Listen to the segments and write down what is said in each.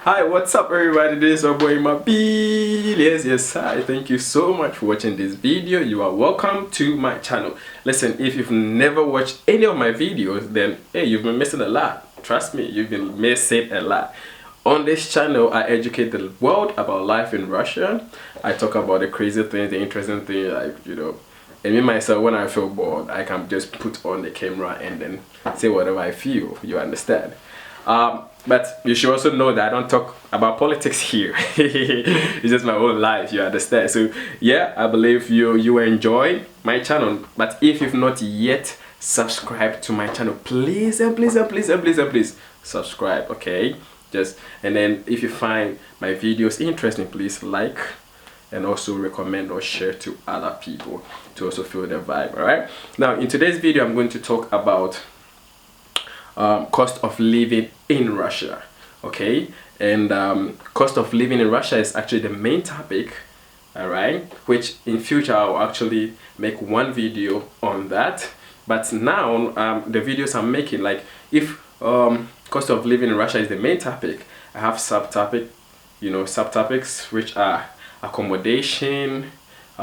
Hi, what's up everybody? This is our boy Mabil. Yes, hi. Thank you so much for watching this video. You are welcome to my channel. Listen, if you've never watched any of my videos, then hey, you've been missing a lot. Trust me, you've been missing a lot. On this channel, I educate the world about life in Russia. I talk about the crazy things, the interesting things, like, you know, and me myself, when I feel bored, I can just put on the camera and then say whatever I feel. You understand? But you should also know that I don't talk about politics here. It's just my own life, you understand? So yeah, I believe you enjoy my channel. But if you've not yet subscribed to my channel, please subscribe, okay? And then if you find my videos interesting, please like and also recommend or share to other people to also feel the vibe. All right, now in today's video I'm going to talk about cost of living in Russia. Okay, and cost of living in Russia is actually the main topic, all right, which in future I'll actually make one video on that. But now the videos I'm making, like if cost of living in Russia is the main topic, I have subtopics which are accommodation,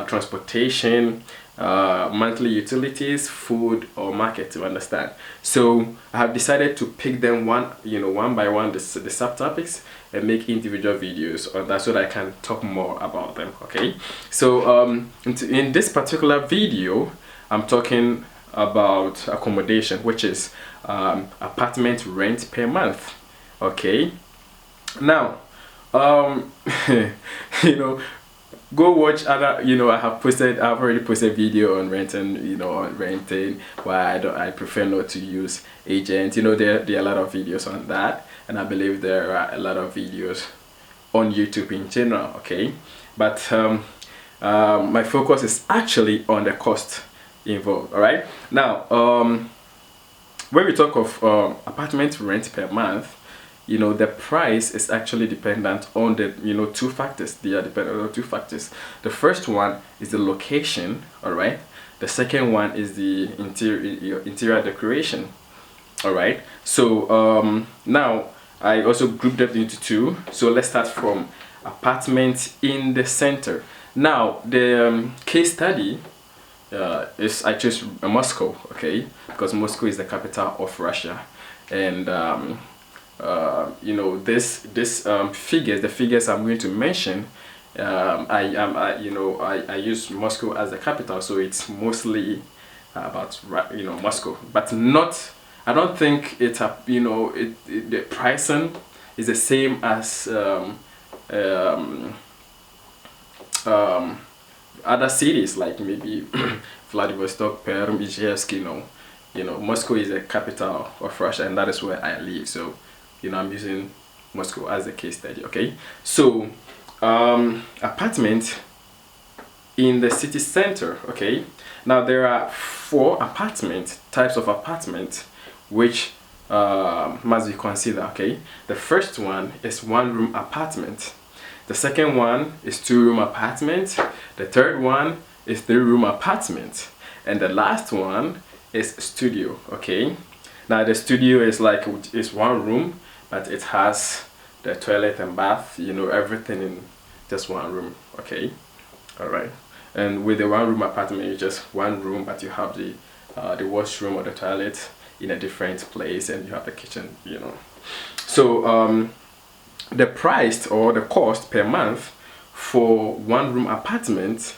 transportation, monthly utilities, food, or market, to understand. So I have decided to pick them one by one, the subtopics, and make individual videos on that so that I can talk more about them. Okay, so in this particular video I'm talking about accommodation, which is apartment rent per month. Okay, now go watch other, I've already posted video on renting, why I prefer not to use agents. There are a lot of videos on that, and I believe there are a lot of videos on YouTube in general. Okay, but my focus is actually on the cost involved. All right, now when we talk of apartment rent per month, the price is actually dependent on the two factors. They are dependent on two factors. The first one is the location, all right. The second one is the interior decoration, all right. So now I also grouped them into two. So let's start from apartment in the center. Now the case study is I chose Moscow, okay, because Moscow is the capital of Russia, and the figures I'm going to mention, I use Moscow as the capital, so it's mostly about Moscow, but not. I don't think the pricing is the same as other cities like maybe Vladivostok, Perm, Ijevsk. Moscow is the capital of Russia, and that is where I live. So I'm using Moscow as a case study. Okay, so apartment in the city center. Okay, now there are four types of apartment which must be considered. Okay, the first one is one room apartment. The second one is two room apartment. The third one is three room apartment, and the last one is studio. Okay, now the studio is one room, but it has the toilet and bath, everything in just one room. Okay, all right. And with the one room apartment, it's just one room, but you have the washroom or the toilet in a different place, and you have the kitchen. So the price or the cost per month for one room apartment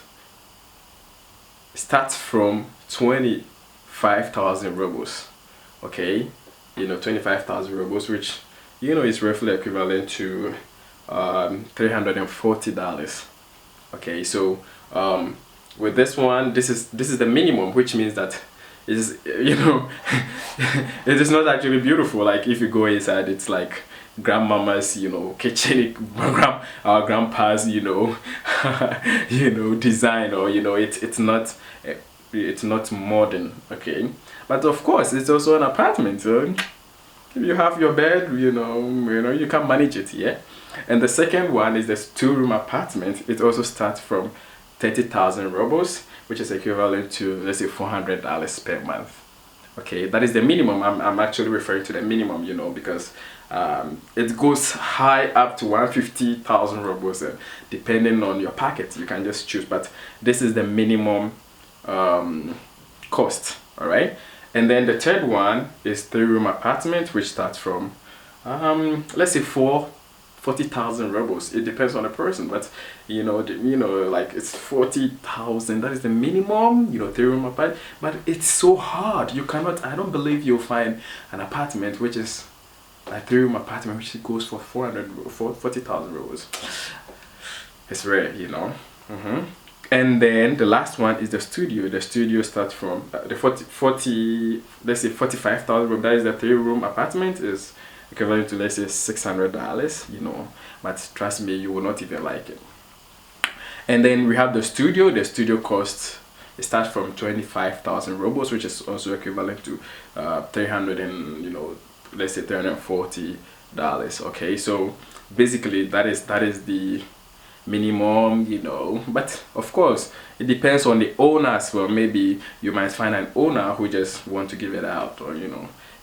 starts from 25,000 rubles. Okay, 25,000 rubles, which is roughly equivalent to $340. Okay, so with this one, this is the minimum, which means that it is it is not actually beautiful. Like if you go inside, it's like grandmama's kitchen, grandpa's design, or it's not modern. Okay, but of course it's also an apartment, so if you have your bed, you can manage it. Yeah. And the second one is this two room apartment. It also starts from 30,000 rubles, which is equivalent to, let's say, $400 per month. Okay, that is the minimum. I'm actually referring to the minimum, because It goes high up to 150,000 rubles, depending on your packet. You can just choose, but this is the minimum cost. All right, and then the third one is 3-room apartment, which starts from let's say 40,000 rubles. It depends on the person, but like it's 40,000. That is the minimum, 3-room apartment. But it's so hard. You cannot. I don't believe you'll find an apartment which is a 3-room apartment which goes for 40,000 rubles. It's rare, And then the last one is the studio. The studio starts from the 40, let's say 45,000 rubles. That is the 3-room apartment, is equivalent to, let's say, $600, but trust me, you will not even like it. And then we have the studio. The studio costs, it starts from 25,000 rubles, which is also equivalent to 300 and let's say $340. Okay, so basically that is the minimum, but of course it depends on the owner as well. Maybe you might find an owner who just want to give it out, or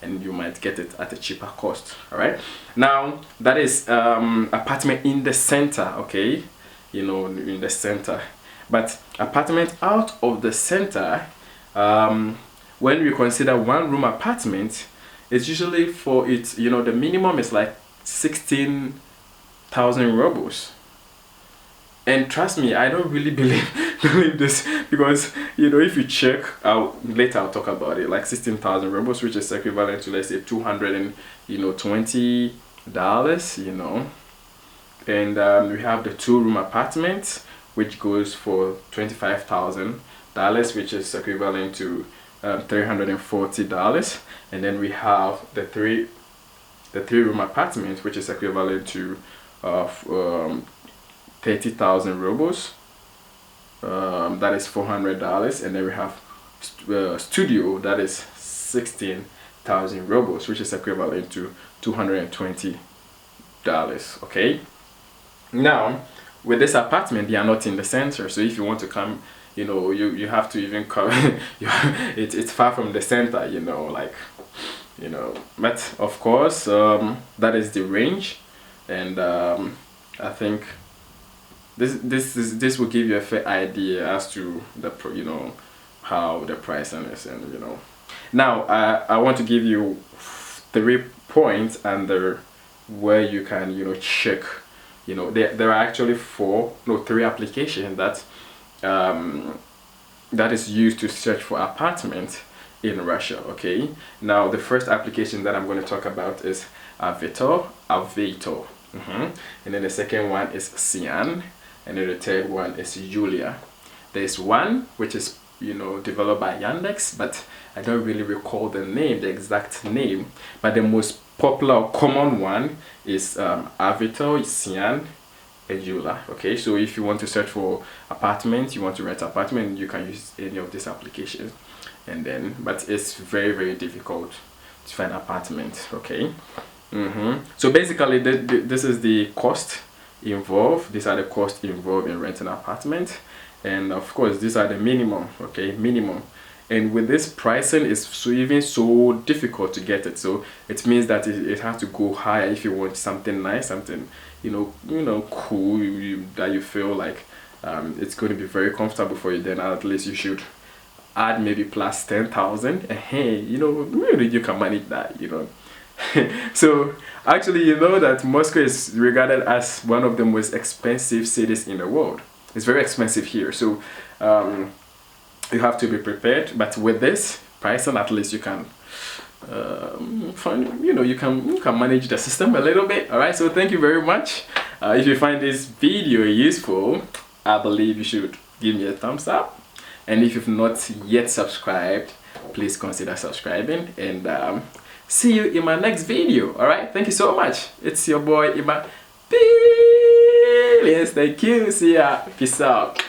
and you might get it at a cheaper cost. All right, now that is apartment in the center, okay, in the center. But apartment out of the center, when we consider 1-room apartment, it's usually for its, the minimum is like 16,000 rubles. And trust me, I don't really believe this, because if you check out later, I'll talk about it, like 16,000 rubles, which is equivalent to, let's say, $220, and we have the 2-room apartment, which goes for $25,000, which is equivalent to $340, and then we have the 3-room apartment, which is equivalent to 30,000 rubles, that is $400, and then we have studio, that is 16,000 rubles, which is equivalent to $220. Okay, now with this apartment, they are not in the center, so if you want to come, you have to even come it's far from the center, but of course that is the range, and I think this will give you a fair idea as to the how the pricing is. And now I want to give you 3 points under where you can check. There are actually 3 applications that that is used to search for apartment in Russia. Okay, now the first application that I'm going to talk about is Avito, and then the second one is Cyan, and then the third one is Julia. There's one which is developed by Yandex, but I don't really recall the exact name, but the most popular or common one is Avito, Cyan, and Julia. Okay, so if you want to search for apartment, you want to rent apartment, you can use any of these applications, and then but it's very, very difficult to find apartment. Okay, so basically this is the cost involved. These are the costs involved in renting an apartment, and of course these are the minimum. Okay, minimum. And with this pricing, it's so difficult to get it, so it means that it has to go higher if you want something nice, something cool, that you feel like it's going to be very comfortable for you. Then at least you should add maybe plus 10,000, and hey, really you can manage that. So actually, that Moscow is regarded as one of the most expensive cities in the world. It's very expensive here, so you have to be prepared. But with this pricing, at least you can find, you can manage the system a little bit. All right, so thank you very much. If you find this video useful, I believe you should give me a thumbs up, and if you've not yet subscribed, please consider subscribing, and see you in my next video. All right, thank you so much. It's your boy Ima. Yes, thank you. See ya. Peace out.